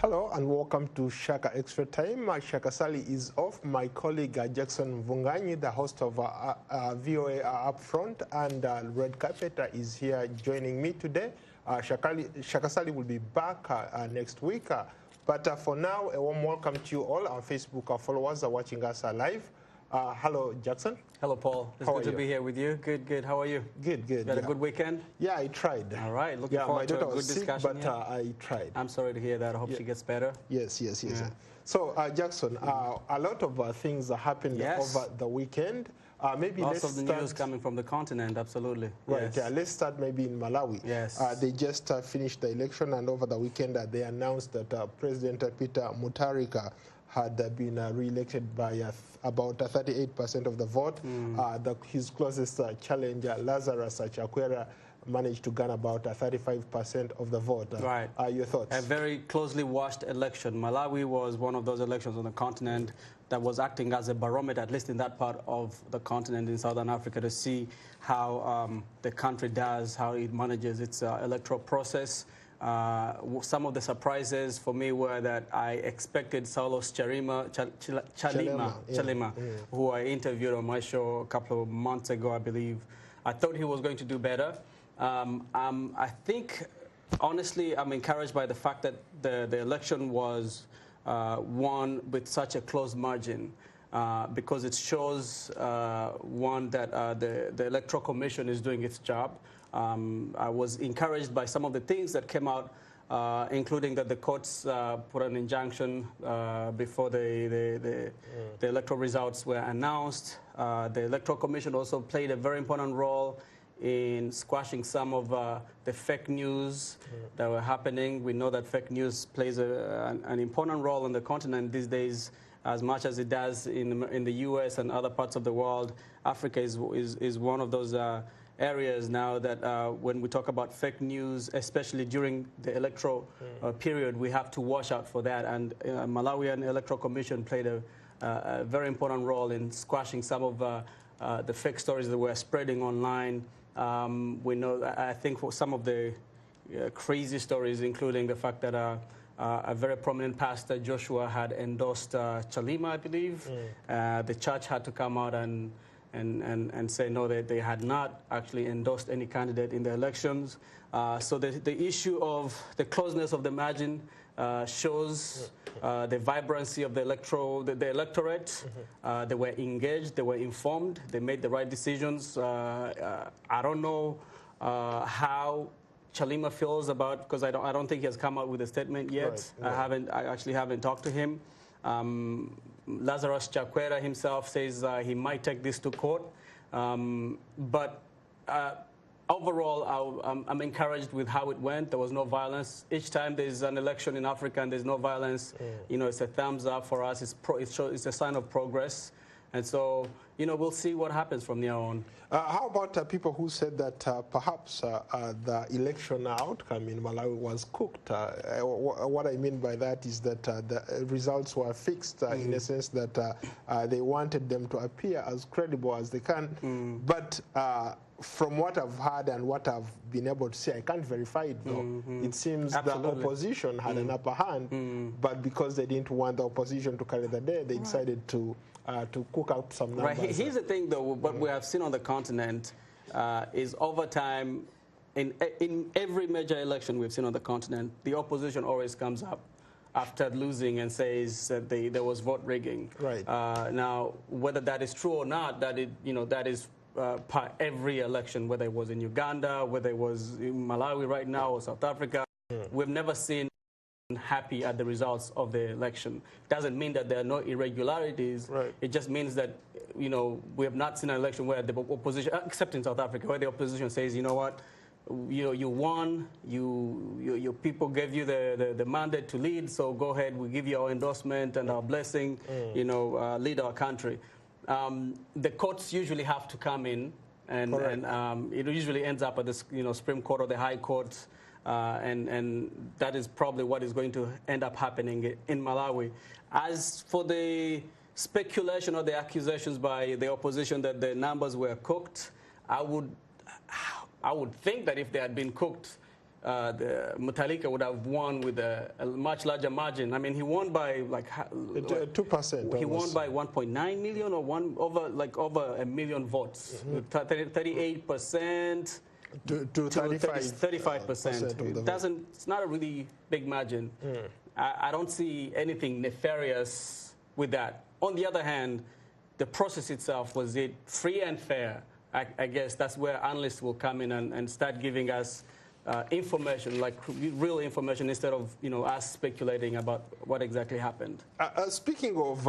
Hello and welcome to Shaka Extra Time. Shaka Sali is off. My colleague Jackson Vunganyi, the host of VOA Upfront, and Red Carpet is here joining me today. Shaka Sali will be back next week. But for now, a warm welcome to you all. Our Facebook followers are watching us live. Hello, Jackson. Hello, Paul. It's good to be here with you. Good, good. How are you? Good, good. You had a good weekend? Yeah, I tried. All right. Looking forward to a good discussion. But I tried. I'm sorry to hear that. I hope she gets better. Yes. So, Jackson, a lot of things happened over the weekend. Maybe lots of the news coming from the continent, absolutely. Right, yes. Let's start maybe in Malawi. Yes. They just finished the election, and over the weekend they announced that President Peter Mutharika had been re-elected by about 38% of the vote. His closest challenger, Lazarus Chakwera, managed to garner about 35% of the vote. Right. Your thoughts? A very closely watched election. Malawi was one of those elections on the continent that was acting as a barometer, at least in that part of the continent in Southern Africa, to see how the country does, how it manages its electoral process. Some of the surprises for me were that I expected Saulos Chalima, who I interviewed on my show a couple of months ago, I believe. I thought he was going to do better. I think, honestly, I'm encouraged by the fact that the election was won with such a close margin. Because it shows, one, that the Electoral Commission is doing its job. I was encouraged by some of the things that came out, including that the courts put an injunction before the electoral results were announced. The Electoral Commission also played a very important role in squashing some of the fake news that were happening. We know that fake news plays an important role on the continent these days, as much as it does in the U.S. and other parts of the world. Africa is one of those areas now that when we talk about fake news, especially during the electoral period, we have to watch out for that. And Malawian Electoral Commission played a very important role in squashing some of the fake stories that were spreading online. We know, I think, for some of the crazy stories, including the fact that a very prominent pastor, Joshua, had endorsed Chalima, I believe. The church had to come out and say no, they had not actually endorsed any candidate in the elections. So the issue of the closeness of the margin shows the vibrancy of the electorate. They were engaged, they were informed, they made the right decisions. I don't know how Chalima feels about, because I don't think he has come out with a statement yet. Right. I actually haven't talked to him. Lazarus Chakwera himself says he might take this to court. But overall, I'm encouraged with how it went. There was no violence. Each time there's an election in Africa and there's no violence, you know, it's a thumbs up for us. It's a sign of progress. And so, you know, we'll see what happens from now on. How about people who said that perhaps the election outcome in Malawi was cooked? What I mean by that is that the results were fixed in a sense that they wanted them to appear as credible as they can. But from what I've heard and what I've been able to see, I can't verify it though. It seems the opposition had an upper hand, but because they didn't want the opposition to carry the day, they decided to cook out some numbers. Right. Here's the thing, though. What we have seen on the continent is over time, in every major election we've seen on the continent, the opposition always comes up after losing and says that there was vote rigging. Right. Now, whether that is true or not, that is per every election, whether it was in Uganda, whether it was in Malawi right now or South Africa, we've never seen happy at the results of the election. Doesn't mean that there are no irregularities. Right. It just means that, you know, we have not seen an election where the opposition, except in South Africa, where the opposition says, you know what, you won, your people gave you the mandate to lead, so go ahead, we give you our endorsement and our blessing, you know, lead our country. The courts usually have to come in, and it usually ends up at the Supreme Court or the High Court. And that is probably what is going to end up happening in Malawi. As for the speculation or the accusations by the opposition that the numbers were cooked, I would think that if they had been cooked, the Mutalika would have won with a much larger margin. I mean, he won by like 2%. He won by 1.9 million or over a million votes. 38% to 35%. It's not a really big margin. I don't see anything nefarious with that. On the other hand, the process itself, was it free and fair? I guess that's where analysts will come in and start giving us information, like real information, instead of us speculating about what exactly happened. Speaking of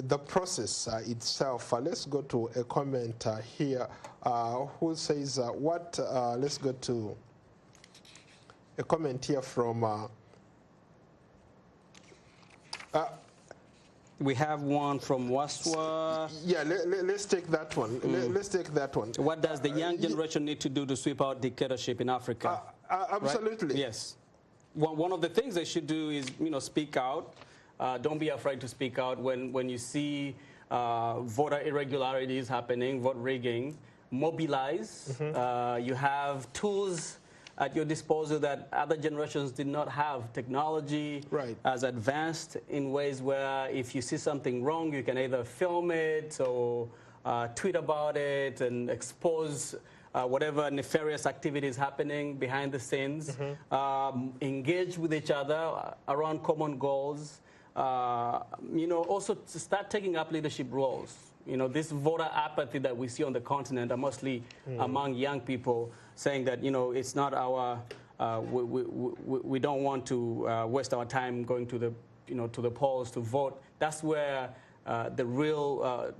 the process itself, let's go to a comment here who says let's go to a comment here from we have one from Waswa. Yeah, let's take that one. Let's take that one. What does the young generation need to do to sweep out dictatorship in Africa? Absolutely. Right? Yes. One of the things they should do is, speak out. Don't be afraid to speak out when you see voter irregularities happening, vote rigging. Mobilize. You have tools at your disposal that other generations did not have. Technology as advanced in ways where if you see something wrong, you can either film it or tweet about it and expose whatever nefarious activity is happening behind the scenes. Engage with each other around common goals. Also to start taking up leadership roles. This voter apathy that we see on the continent are mostly among young people, saying that it's not our we don't want to waste our time going to the to the polls to vote. That's where the real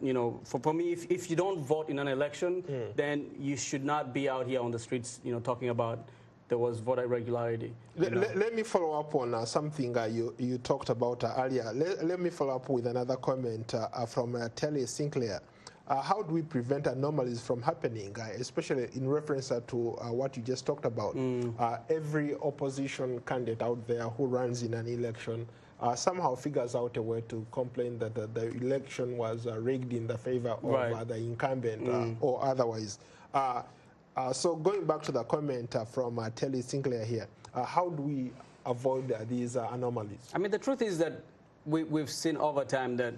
for me, if you don't vote in an election, then you should not be out here on the streets talking about there was voter irregularity. Let me follow up on something you talked about earlier. Let me follow up with another comment from Telly Sinclair. How do we prevent anomalies from happening, especially in reference to what you just talked about? Every opposition candidate out there who runs in an election somehow figures out a way to complain that the election was rigged in the favor of the incumbent or otherwise. So going back to the comment from Telly Sinclair here, how do we avoid these anomalies? I mean, the truth is that we've seen over time that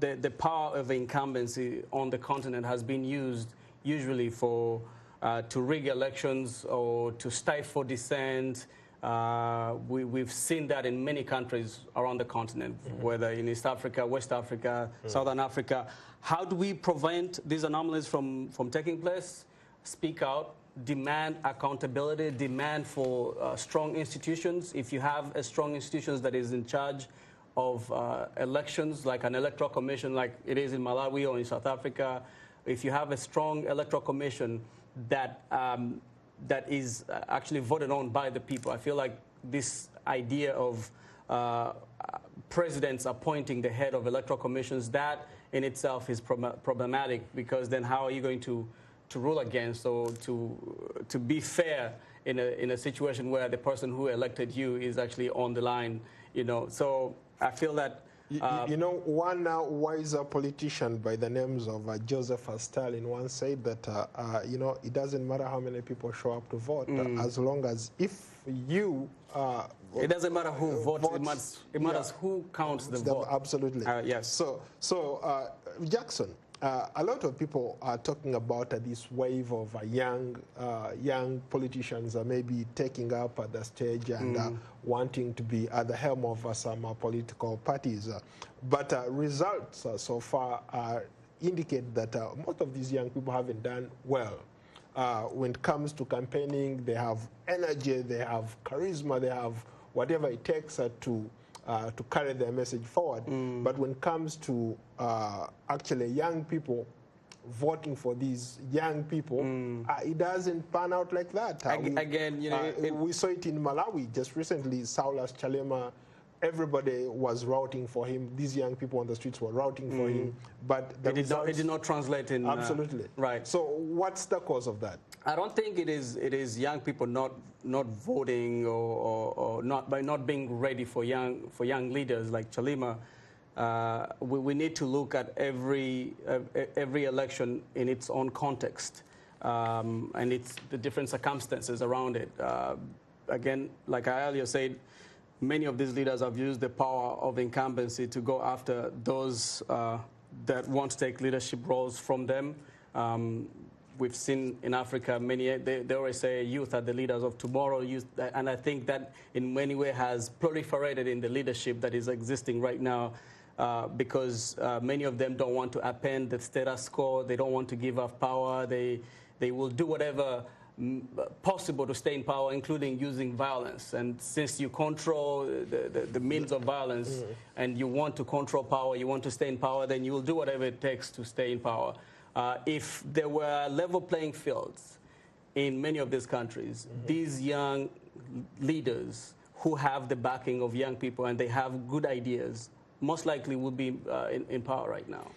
the power of incumbency on the continent has been used usually for to rig elections or to stifle dissent. We've seen that in many countries around the continent, whether in East Africa, West Africa, Southern Africa. How do we prevent these anomalies from taking place? Speak out, demand accountability, demand for strong institutions. If you have a strong institution that is in charge of elections, like an electoral commission like it is in Malawi or in South Africa, if you have a strong electoral commission that that is actually voted on by the people, I feel like this idea of presidents appointing the head of electoral commissions, that in itself is problematic, because then how are you going to rule against or to be fair in a situation where the person who elected you is actually on the line, So I feel that one wiser politician by the names of Joseph Stalin once said that it doesn't matter how many people show up to vote, as long as if you it doesn't matter who votes, it matters who counts the vote. Absolutely. Yes. So Jackson, a lot of people are talking about this wave of young politicians maybe taking up the stage and wanting to be at the helm of some political parties. But results so far indicate that most of these young people haven't done well. When it comes to campaigning, they have energy, they have charisma, they have whatever it takes to carry their message forward. But when it comes to actually young people voting for these young people, it doesn't pan out like that. We saw it in Malawi just recently. Saulus Chalema, everybody was routing for him. These young people on the streets were routing for him, but it did not translate in. Absolutely. Right. So what's the cause of that? I don't think it is young people not voting or not being ready for young leaders like Chalema. We need to look at every election in its own context. and it's the different circumstances around it. Again, like I earlier said, many of these leaders have used the power of incumbency to go after those that want to take leadership roles from them. We've seen in Africa many, they always say youth are the leaders of tomorrow, youth, and I think that in many ways has proliferated in the leadership that is existing right now because many of them don't want to append the status quo, they don't want to give up power, they will do whatever possible to stay in power, including using violence. And since you control the means of violence and you want to control power, you want to stay in power, then you will do whatever it takes to stay in power. If there were level playing fields in many of these countries, these young leaders who have the backing of young people and they have good ideas, most likely would be in power right now.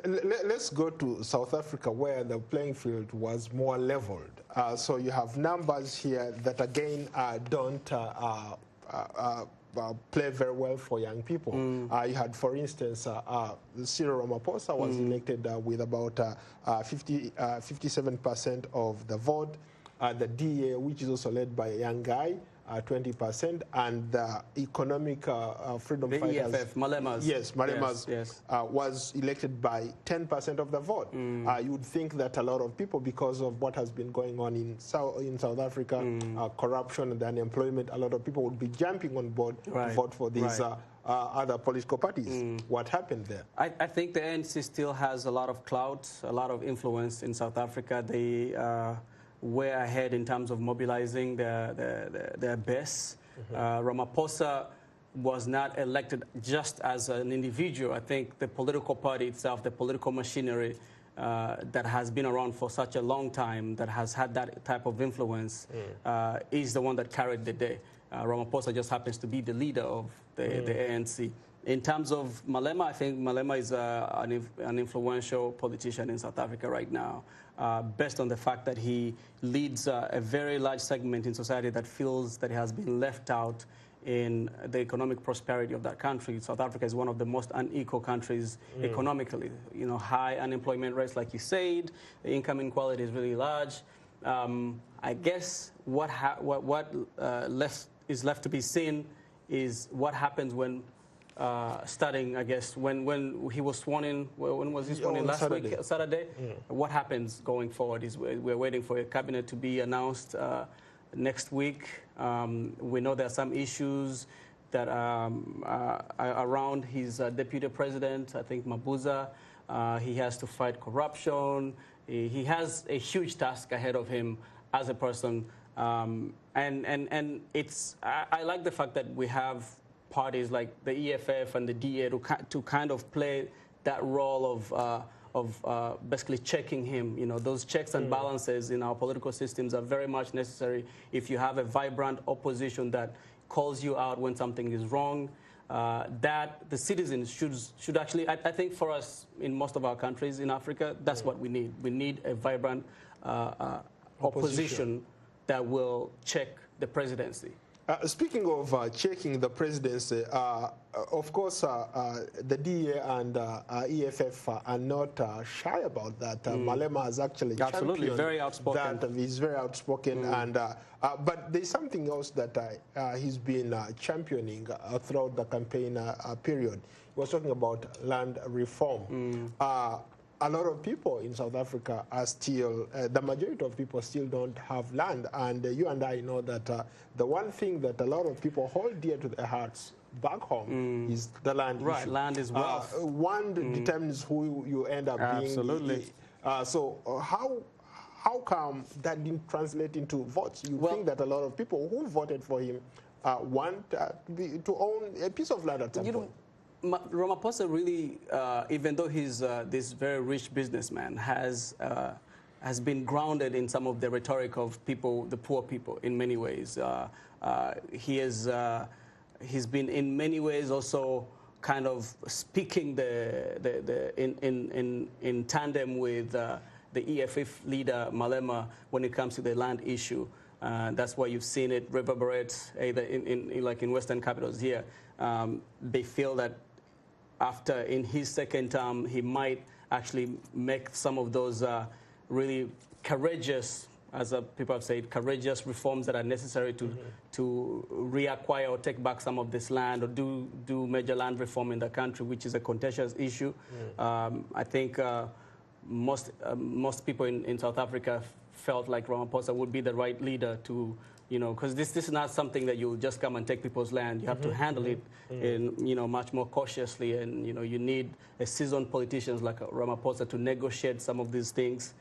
Let's go to South Africa, where the playing field was more leveled. So you have numbers here that, again, don't play very well for young people. You had, for instance, Cyril Ramaphosa was elected with about 57% of the vote. The DA, which is also led by a young guy, 20%, and the economic freedom fighters, EFF, Malema's. Yes, Malema's yes. Was elected by 10% of the vote. You would think that a lot of people, because of what has been going on in South Africa, corruption and unemployment, a lot of people would be jumping on board to vote for these other political parties. What happened there? I think the ANC still has a lot of clout, a lot of influence in South Africa. They way ahead in terms of mobilizing their base. Ramaphosa was not elected just as an individual. I think the political party itself, the political machinery that has been around for such a long time, that has had that type of influence, is the one that carried the day. Ramaphosa just happens to be the leader of the ANC. In terms of Malema, I think Malema is an influential politician in South Africa right now, based on the fact that he leads a very large segment in society that feels that he has been left out in the economic prosperity of that country. South Africa is one of the most unequal countries economically. You know, high unemployment rates, like you said, the income inequality is really large. I guess what is left to be seen is what happens when starting, I guess, when he was sworn in. When was he sworn in? Last Saturday. week, Saturday. What happens going forward is we're waiting for a cabinet to be announced next week. We know there are some issues that are around his deputy president, I think Mabuza. He has to fight corruption. He has a huge task ahead of him as a person. And it's, I like the fact that we have parties like the EFF and the DA to kind of play that role of basically checking him. You know, those checks and balances in our political systems are very much necessary if you have a vibrant opposition that calls you out when something is wrong. That the citizens should actually, I think for us in most of our countries in Africa, that's what we need. We need a vibrant opposition that will check the presidency. Speaking of checking the presidency, of course, the DA and EFF are not shy about that. Malema has actually championed very outspoken. that. He's very outspoken, and but there's something else that he's been championing throughout the campaign period. He was talking about land reform. A lot of people in South Africa are still, the majority of people still don't have land. And you and I know that the one thing that a lot of people hold dear to their hearts back home is the land issue. Land is wealth. One determines who you end up being. Absolutely. So how come that didn't translate into votes? You think that a lot of people who voted for him want to own a piece of land at some point? Ramaphosa really, even though he's this very rich businessman, has been grounded in some of the rhetoric of people, the poor people, in many ways. He's been in many ways also kind of speaking in tandem with the EFF leader Malema when it comes to the land issue. That's why you've seen it reverberate either in Western capitals here. They feel that after in his second term, he might actually make some of those really courageous, as people have said, courageous reforms that are necessary to reacquire or take back some of this land, or do major land reform in the country, which is a contentious issue. I think most people in South Africa felt like Ramaphosa would be the right leader to, because this is not something that you'll just come and take people's land. You have to handle it in, much more cautiously, and you need a seasoned politicians like Ramaphosa to negotiate some of these things.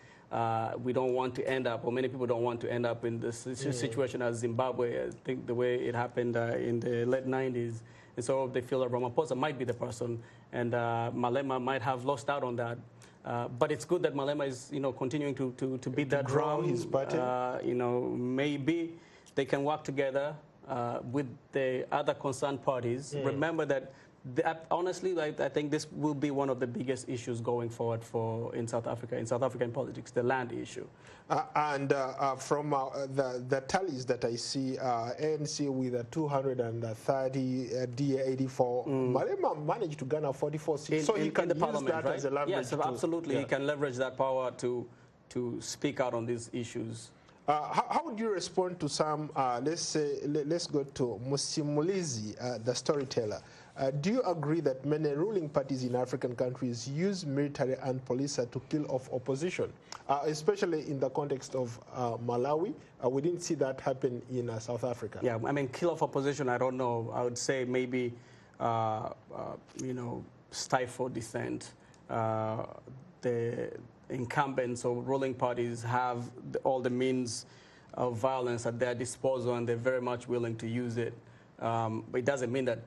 We don't want to end up, or many people don't want to end up in this situation as Zimbabwe. I think the way it happened in the late 90s. And so they feel that Ramaphosa might be the person, and Malema might have lost out on that. But it's good that Malema is, continuing to beat that drum. His button. Maybe they can work together with the other concerned parties. Remember that, honestly, I think this will be one of the biggest issues going forward in South Africa, in South African politics, the land issue. From the tallies that I see, ANC with 230, DA 84, Malema managed to garner 44 seats, so he can use that as a leverage. Yes, absolutely. He can leverage that power to speak out on these issues. How would you respond to some, let's go to Musimulizi, the storyteller. Do you agree that many ruling parties in African countries use military and police to kill off opposition, especially in the context of Malawi? We didn't see that happen in South Africa. Yeah, I mean, kill off opposition, I don't know. I would say maybe, stifle dissent. The incumbents or ruling parties have all the means of violence at their disposal, and they're very much willing to use it. But it doesn't mean that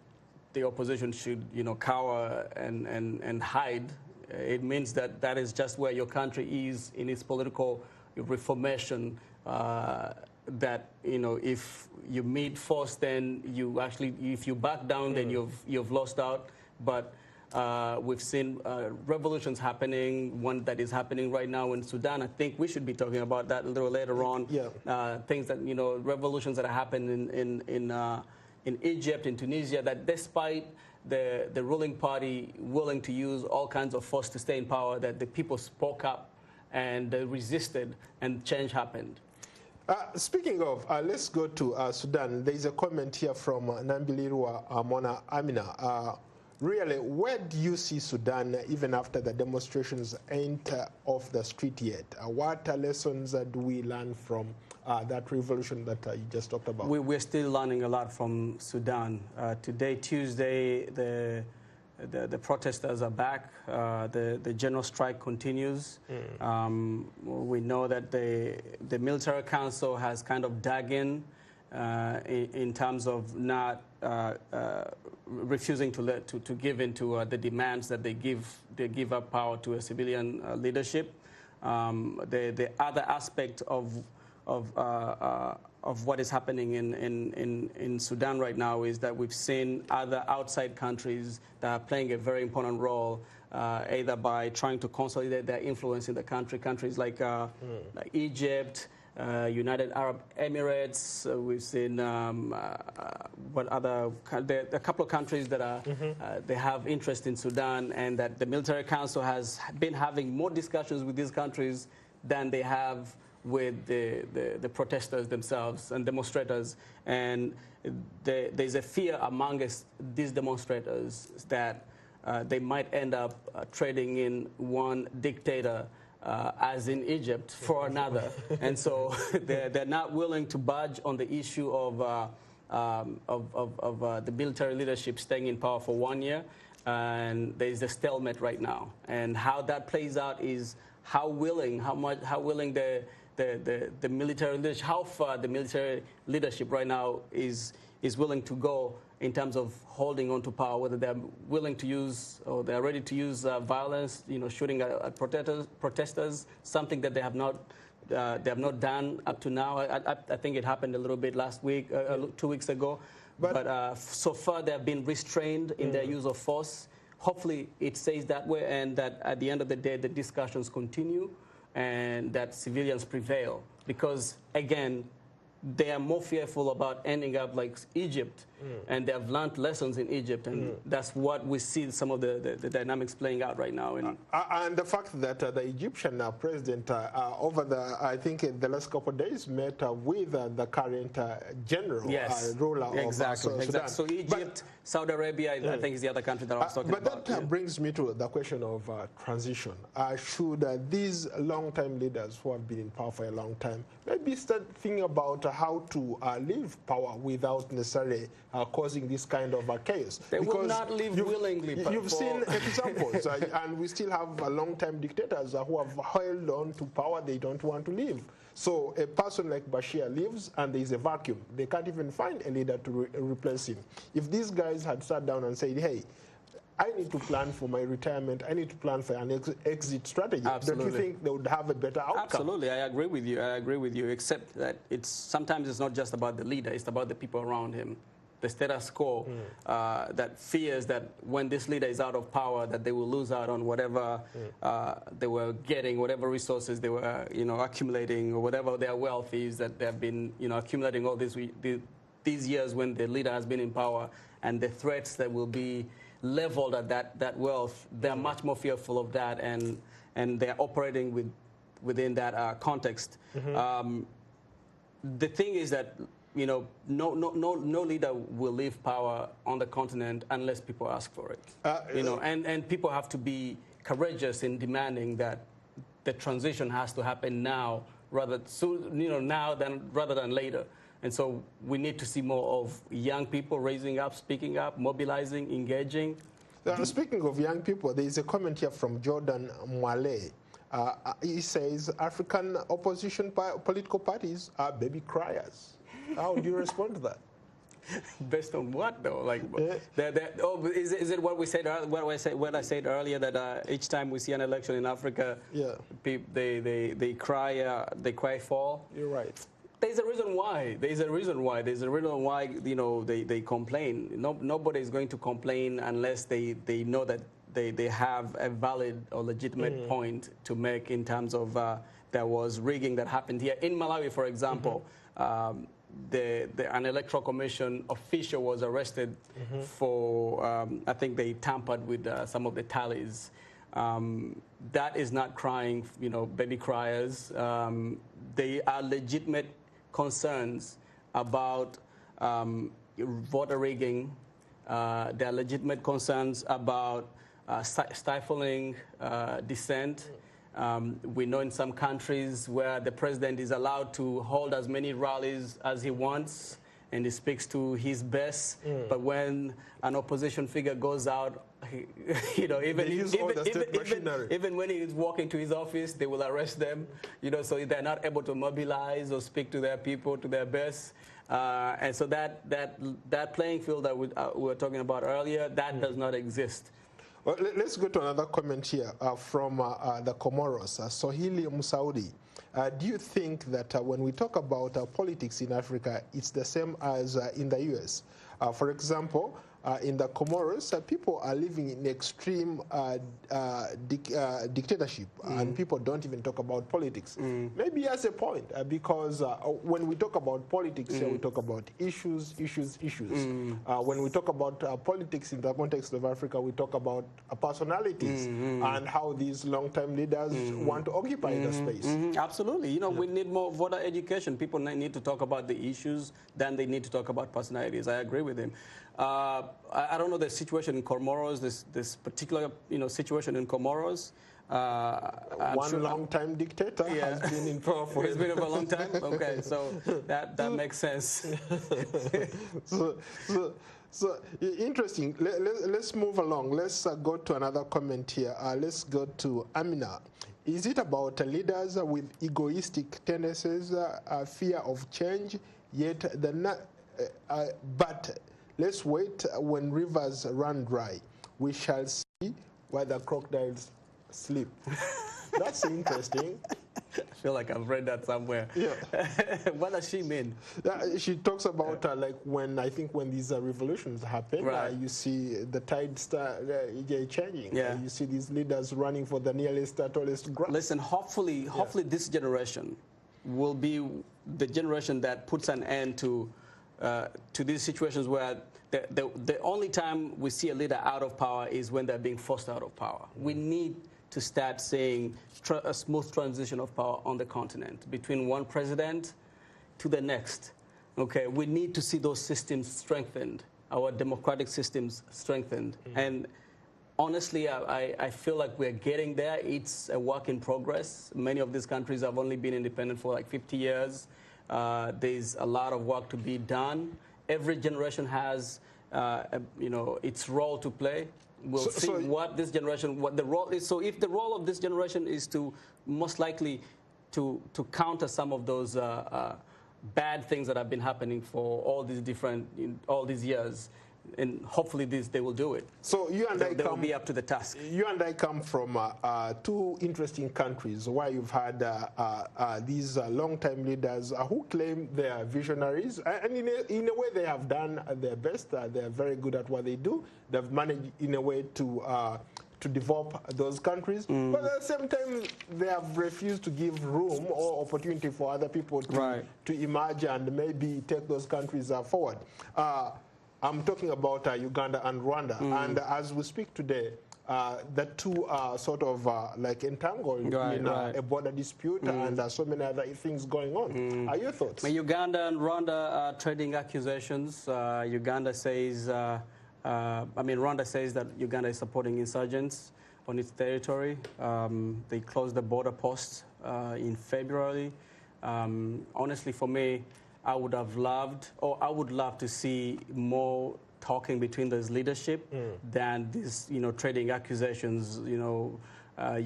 the opposition should, cower and hide. It means that that is just where your country is in its political reformation. That if you meet force, then you actually, if you back down, then you've lost out. But we've seen revolutions happening. One that is happening right now in Sudan. I think we should be talking about that a little later on. Yeah. Things that revolutions that are happening in Egypt, in Tunisia, that despite the ruling party willing to use all kinds of force to stay in power, that the people spoke up and resisted, and change happened. Speaking of, let's go to Sudan. There is a comment here from Nambilirwa Mona Amina. Really, where do you see Sudan even after the demonstrations ain't off the street yet? What lessons do we learn from that revolution that you just talked about? We're still learning a lot from Sudan. Today, Tuesday, the protesters are back. The general strike continues. We know that the military council has kind of dug in terms of not refusing to give in to the demands that they give up power to a civilian leadership. The other aspect of what is happening in Sudan right now is that we've seen other outside countries that are playing a very important role, either by trying to consolidate their influence in the country. Countries like Egypt, United Arab Emirates. We've seen a couple of countries that are they have interest in Sudan, and that the military council has been having more discussions with these countries than they have with the protesters themselves and demonstrators. And there's a fear amongst these demonstrators that they might end up trading in one dictator, as in Egypt, for another. And so they're not willing to budge on the issue of the military leadership staying in power for 1 year. And there's a stalemate right now. And how that plays out is how willing the military leadership, how far the military leadership right now is willing to go in terms of holding on to power, whether they're willing to use or they're ready to use violence, shooting at protesters, something that they have not done up to now. I think it happened a little bit last week, 2 weeks ago. But so far they have been restrained in their use of force. Hopefully it stays that way, and that at the end of the day the discussions continue and that civilians prevail. Because again, they are more fearful about ending up like Egypt, and they have learned lessons in Egypt, and that's what we see some of the dynamics playing out right now. And the fact that the Egyptian president over I think in the last couple of days met with the current general ruler of Sudan. So Egypt, Saudi Arabia, I think is the other country that I was talking about. But that brings me to the question of transition. Should these long-time leaders who have been in power for a long time maybe start thinking about how to leave power without necessarily causing this kind of chaos? They will not leave willingly. You've seen examples, and we still have long-time dictators who have held on to power. They don't want to leave. So a person like Bashir leaves and there is a vacuum. They can't even find a leader to replace him. If these guys had sat down and said, hey, I need to plan for my retirement, I need to plan for an exit strategy, don't you think they would have a better outcome? Absolutely, I agree with you. I agree with you, except that sometimes it's not just about the leader, it's about the people around him. The status quo that fears that when this leader is out of power, that they will lose out on whatever they were getting, whatever resources they were, accumulating, or whatever their wealth is that they have been, accumulating all these years when the leader has been in power, and the threats that will be leveled at that wealth. They're much more fearful of that, and they're operating within that context. The thing is that, no leader will leave power on the continent unless people ask for it. And people have to be courageous in demanding that the transition has to happen now, rather than later. And so we need to see more of young people raising up, speaking up, mobilizing, engaging. Speaking of young people, there is a comment here from Jordan Mwale. He says African opposition political parties are baby criers. How do you respond to that? Based on what, though? Like, is it what we said? What I said earlier, that each time we see an election in Africa, they cry fall. You're right. There's a reason why. There's a reason why. They complain. Nobody is going to complain unless they know that they have a valid or legitimate point to make in terms of there was rigging that happened here in Malawi, for example. An electoral commission official was arrested for, I think they tampered with some of the tallies. That is not crying, baby criers. They are legitimate concerns about voter rigging. There are legitimate concerns about stifling dissent. We know in some countries where the president is allowed to hold as many rallies as he wants, and he speaks to his best. But when an opposition figure goes out, even when he is walking to his office, they will arrest them. So they're not able to mobilize or speak to their people to their best. And so that playing field that we were talking about earlier, that does not exist. Well, let's go to another comment here from the Comoros, Sohili Musaudi. Do you think that when we talk about politics in Africa, it's the same as in the U.S.? For example, in the Comoros, people are living in extreme dictatorship, and people don't even talk about politics. Maybe as a point, because when we talk about politics, here we talk about issues. When we talk about politics in the context of Africa, we talk about personalities and how these long-time leaders want to occupy the space. Absolutely. We need more voter education. People need to talk about the issues than they need to talk about personalities. I agree with him. I don't know the situation in Comoros, this particular situation in Comoros. One long-time dictator has been in power for it's been for a long time. Okay, so that makes sense. So interesting. Let's move along. Let's go to another comment here. Let's go to Amina. Is it about leaders with egoistic tendencies, fear of change, yet but let's wait when rivers run dry. We shall see where the crocodiles sleep. That's interesting. I feel like I've read that somewhere. Yeah. What does she mean? She talks about like when these revolutions happen, right. You see the tide start changing. Yeah. You see these leaders running for the nearest, tallest grass. Listen, hopefully this generation will be the generation that puts an end to to these situations where the only time we see a leader out of power is when they're being forced out of power. We need to start seeing a smooth transition of power on the continent between one president to the next. Okay, we need to see those systems strengthened, our democratic systems strengthened. And honestly, I feel like we're getting there. It's a work in progress. Many of these countries have only been independent for like 50 years. There's a lot of work to be done. Every generation has, its role to play. We'll see what this generation, what the role is. So if the role of this generation is to most likely to counter some of those bad things that have been happening for all these years, and hopefully they will do it. So you and they will be up to the task. You and I come from two interesting countries where you've had these long-time leaders who claim they are visionaries, and in a way they have done their best. They are very good at what they do. They've managed in a way to develop those countries, but at the same time they have refused to give room or opportunity for other people to emerge and maybe take those countries forward. I'm talking about Uganda and Rwanda, and as we speak today, the two are sort of like entangled in a border dispute and so many other things going on. Are your thoughts? Uganda and Rwanda are trading accusations. Uganda says, Rwanda says that Uganda is supporting insurgents on its territory. They closed the border posts in February. Honestly, for me, I would love to see more talking between those leadership than these, trading accusations. You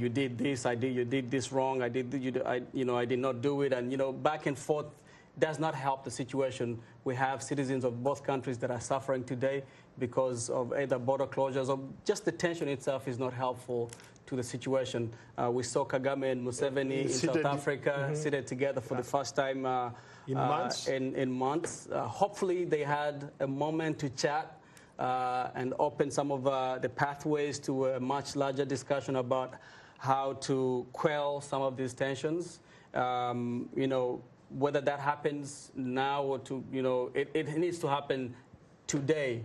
did this, you did this wrong, I did not do it, and back and forth does not help the situation. We have citizens of both countries that are suffering today because of either border closures or just the tension itself is not helpful to the situation. We saw Kagame and Museveni in South Africa seated together for the first time in months. Hopefully they had a moment to chat and open some of the pathways to a much larger discussion about how to quell some of these tensions. Whether that happens now or it needs to happen today.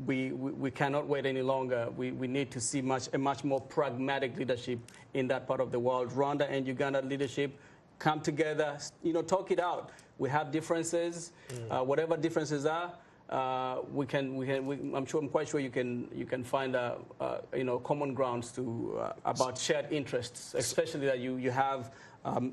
We cannot wait any longer. We need to see a much more pragmatic leadership in that part of the world. Rwanda and Uganda leadership come together, talk it out. We have differences, whatever differences are. I'm quite sure you can find common grounds about shared interests, especially that you have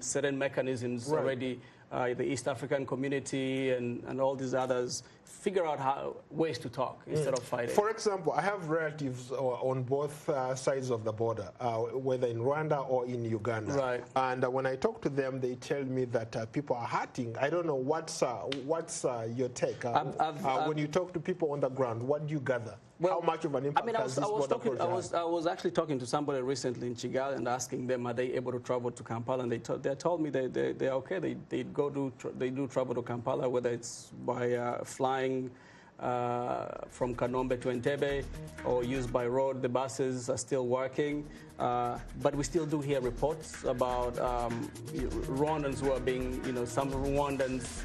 certain mechanisms already. The East African community and all these others figure out ways to talk instead of fighting. For example, I have relatives on both sides of the border, whether in Rwanda or in Uganda. Right. And when I talk to them, they tell me that people are hurting. I don't know what's your take when you talk to people on the ground. What do you gather? Well, how much of an impact has this border closure? I was actually talking to somebody recently in Kigali and asking them, are they able to travel to Kampala? And they told me they're okay. They do travel to Kampala, whether it's by flying from Kanombe to Entebbe or used by road. The buses are still working, but we still do hear reports about Rwandans who are being, some Rwandans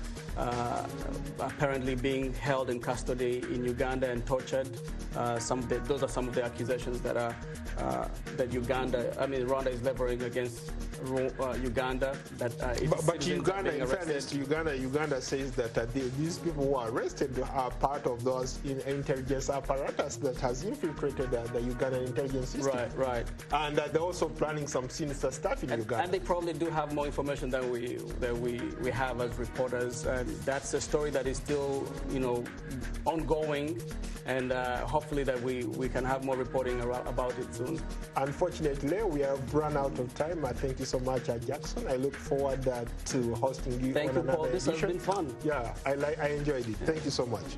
apparently being held in custody in Uganda and tortured. Those are some of the accusations that Rwanda is leveling against Uganda. But Uganda, in fairness, Uganda says that these people who are arrested are part of those intelligence apparatus that has infiltrated the Ugandan intelligence system. Right. And they're also planning some sinister stuff in Uganda. And they probably do have more information than we have as reporters. That's a story that is still, ongoing, and hopefully that we can have more reporting about it soon. Unfortunately, we have run out of time. Thank you so much, Jackson. I look forward to hosting you on another edition. This has been fun. Yeah, I enjoyed it. Thank you so much.